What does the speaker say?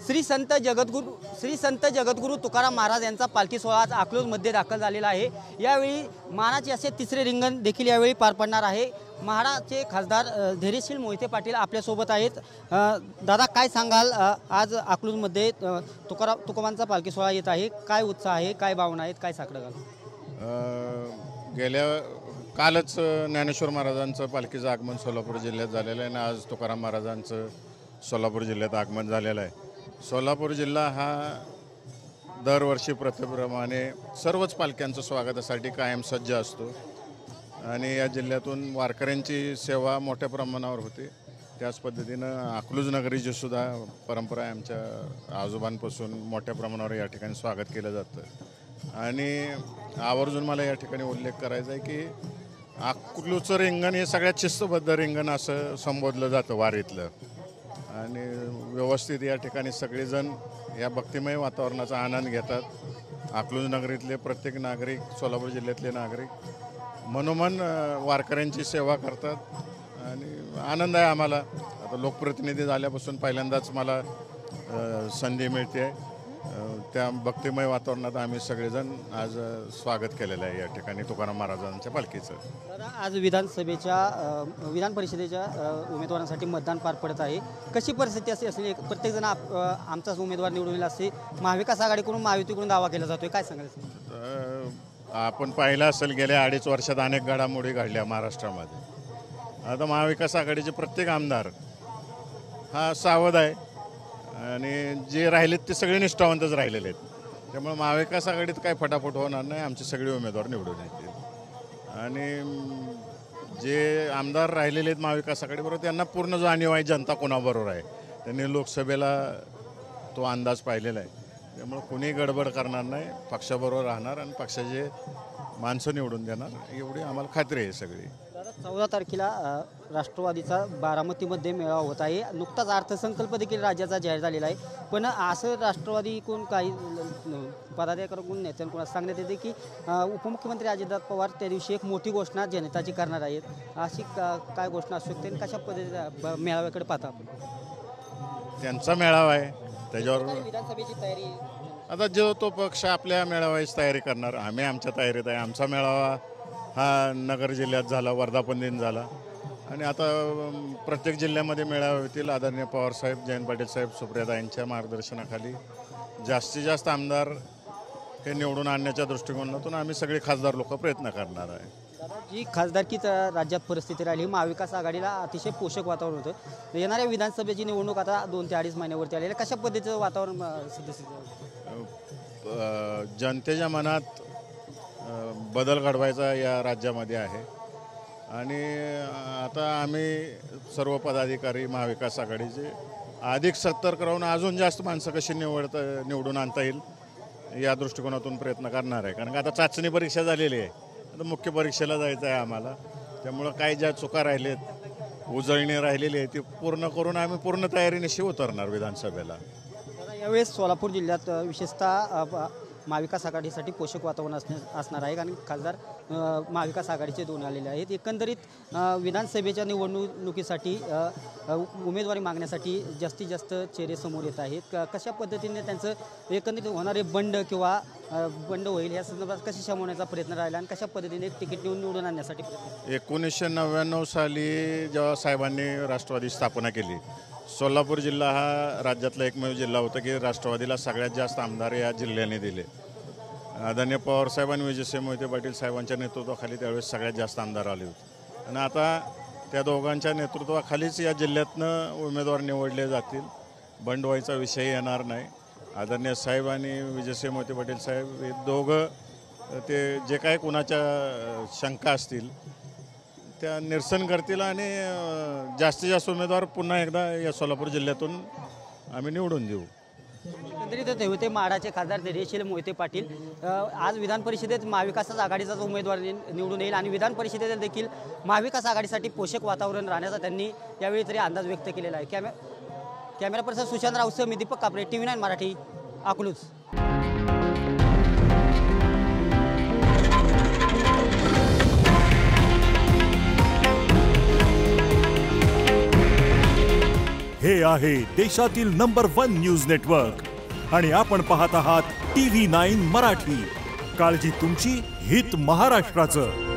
श्री संत जगद्गुरू तुकाराम महाराज यांचा पालखी सोहळा आज अकलूजमध्ये दाखल झालेला आहे। यावेळी मानाचे असे तिसरे रिंगण देखील यावेळी पार पडणार आहे। महाराचे खासदार धैर्यशील मोहिते पाटील आपल्यासोबत आहेत। दादा काय सांगाल, आज अकलूजमध्ये तुकोबांचा पालखी सोहळा येत आहे, काय उत्साह आहे, काय भावना आहेत, काय साकडं घाल? कालच ज्ञानेश्वर महाराजांचं पालखीचं आगमन सोलापूर जिल्ह्यात झालेलं आहे आणि आज तुकाराम महाराजांचं सोलापूर जिल्ह्यात आगमन झालेलं आहे। सोलापूर जिल्हा हा दरवर्षी प्रथेप्रमाणे सर्वच पालख्यांचं स्वागतासाठी कायम सज्ज असतो आणि या जिल्ह्यातून वारकऱ्यांची सेवा मोठ्या प्रमाणावर होते। त्याच पद्धतीनं अकलूज नगरीची सुद्धा परंपरा आहे, आमच्या आजोबांपासून मोठ्या प्रमाणावर या ठिकाणी स्वागत केलं जातं। आणि आवर्जून मला या ठिकाणी उल्लेख करायचा आहे की अकलूजचं रिंगण हे सगळ्यात शिस्तबद्ध रिंगण असं संबोधलं जातं वारीतलं, आणि व्यवस्थित या ठिकाणी सगळेजण या भक्तिमय वातावरणाचा आनंद घेतात। अकलूज नगरीतले प्रत्येक नागरिक, सोलापूर जिल्ह्यातले नागरिक मनोमन वारकऱ्यांची सेवा करतात आणि आनंद आहे आम्हाला। आता लोकप्रतिनिधी झाल्यापासून पहिल्यांदाच मला संधी मिळते। त्या भक्तिमय वातावरणात आम्ही सगळेजण आज स्वागत केलेलं आहे या ठिकाणी तुकाराम महाराजांच्या पालखीचं। आज विधान परिषदेच्या उमेदवारांसाठी मतदान पार पडत आहे। कशी परिस्थिती असली प्रत्येकजण आमचाच उमेदवार निवडून येईल असे महाविकास आघाडीकडून महायुतीकडून दावा केला जातोय, काय सांगाल? आपण पाहिलं असेल गेल्या 2.5 वर्षात अनेक घडामोडी घडल्या महाराष्ट्रामध्ये। आता महाविकास आघाडीचे प्रत्येक आमदार हा सावध आहे आणि जे राहिलेत ते सगळे निष्ठावंतच राहिलेले आहेत। त्यामुळे महाविकास आघाडीत काय फटाफट होणार नाही, आमचे सगळे उमेदवार निवडून येतील। आणि जे आमदार राहिलेले आहेत महाविकास आघाडीबरोबर त्यांना पूर्ण जाणीव आहे जनता कोणाबरोबर आहे, त्यांनी लोकसभेला तो अंदाज पाहिलेला आहे। त्यामुळे कोणी गडबड करणार नाही, पक्षाबरोबर राहणार आणि पक्षाचे माणसं निवडून देणार एवढी आम्हाला खात्री आहे सगळी। 14 तारखेला राष्ट्रवादीचा बारामतीमध्ये मेळावा होत आहे। नुकताच अर्थसंकल्प देखील राज्याचा जाहीर झालेला आहे, पण असं राष्ट्रवादीकडून काही पदाधिकाऱ्यांकडून नेत्यांकडून सांगण्यात येते की उपमुख्यमंत्री अजितदादा पवार त्या दिवशी एक मोठी घोषणा जनताची करणार आहेत। अशी काय घोषणा असू शकते आणि कशा पद्धतीने मेळाव्याकडे पाहता आपण? त्यांचा मेळावा आहे, त्याच्यावर विधानसभेची तयारी आता जो तो पक्ष आपल्या मेळाव्याची तयारी करणार, आम्ही आमच्या तयारीत आहे। आमचा मेळावा हा नगर जिल्ह्यात झाला, वर्धापन झाला आणि आता प्रत्येक जिल्ह्यामध्ये मेळावे होतील। आदरणीय पवारसाहेब, जयंत पाटील साहेब, सुप्रियाताई यांच्या मार्गदर्शनाखाली जास्तीत जास्त आमदार हे निवडून आणण्याच्या दृष्टिकोनातून आम्ही सगळे खासदार लोक प्रयत्न करणार आहे। जी खासदारकीच राज्यात परिस्थिती राहिली, महाविकास आघाडीला अतिशय पोषक वातावरण होतं। येणाऱ्या विधानसभेची निवडणूक आता 2 ते 2.5 महिन्यावरती आलेली, कशा पद्धतीचं वातावरण जनतेच्या मनात बदल घडवायचा या राज्यामध्ये आहे आणि आता आम्ही सर्व पदाधिकारी महाविकास आघाडीचे अधिक सतर्क राहून अजून जास्त माणसं कशी निवडून आणता येईल या दृष्टिकोनातून प्रयत्न करणार आहे। कारण का आता चाचणी परीक्षा झालेली आहे, आता मुख्य परीक्षेला जायचं आहे आम्हाला। त्यामुळं काही ज्या चुका राहिलेत, उजळणी राहिलेली आहे ती पूर्ण करून आम्ही पूर्ण तयारीनिशी उतरणार विधानसभेला। यावेळेस सोलापूर जिल्ह्यात विशेषतः महाविकास आघाडीसाठी पोषक वातावरण असणार आहे, कारण खासदार महाविकास आघाडीचे 2 आलेले आहेत। एकंदरीत विधानसभेच्या निवडणुकीसाठी उमेदवारी मागण्यासाठी जास्तीत जास्त चेहरे समोर येत आहेत। कशा पद्धतीने त्यांचं एकंदरीत होणारे बंड होईल या संदर्भात कशी शमवण्याचा प्रयत्न राहिला आणि कशा पद्धतीने तिकीट निवडून आणण्यासाठी? 1999 साली जेव्हा साहेबांनी राष्ट्रवादी स्थापना केली, सोलापूर जिल्हा हा राज्यातला एकमेव जिल्हा होता की राष्ट्रवादीला सगळ्यात जास्त आमदार या जिल्ह्याने दिले। आदरणीय पवारसाहेब आणि विजयसिंह मोहिते पाटील साहेबांच्या नेतृत्वाखाली त्यावेळेस सगळ्यात जास्त आमदार आले होते आणि आता त्या दोघांच्या नेतृत्वाखालीच या जिल्ह्यातनं उमेदवार निवडले जातील। बंड व्हायचा विषय येणार नाही। आदरणीय साहेब आणि विजयसिंह मोहिते पाटील साहेब हे दोघं ते जे काय कुणाच्या शंका असतील त्या निरसन करतील आणि जास्तीत जास्त उमेदवार पुन्हा एकदा या सोलापूर जिल्ह्यातून आम्ही निवडून देऊ। एकंदरीत ते होते माढाचे खासदार धैर्यशील मोहिते पाटील। आज विधान परिषदेत महाविकास आघाडीचाच उमेदवार निवडून येईल आणि विधान परिषदेत देखील महाविकास आघाडीसाठी पोषक वातावरण राहण्याचा त्यांनी यावेळी तरी अंदाज व्यक्त केलेला आहे। कॅमेरा पर्सन सुशांत राऊसह मी दीपक कापरे, TV9 मराठी, अकलूज। हे आहे देशातील नंबर 1 न्यूज नेटवर्क आणि आपण पाहत आहात TV9 मराठी. काळजी तुमची, हित महाराष्ट्राचं.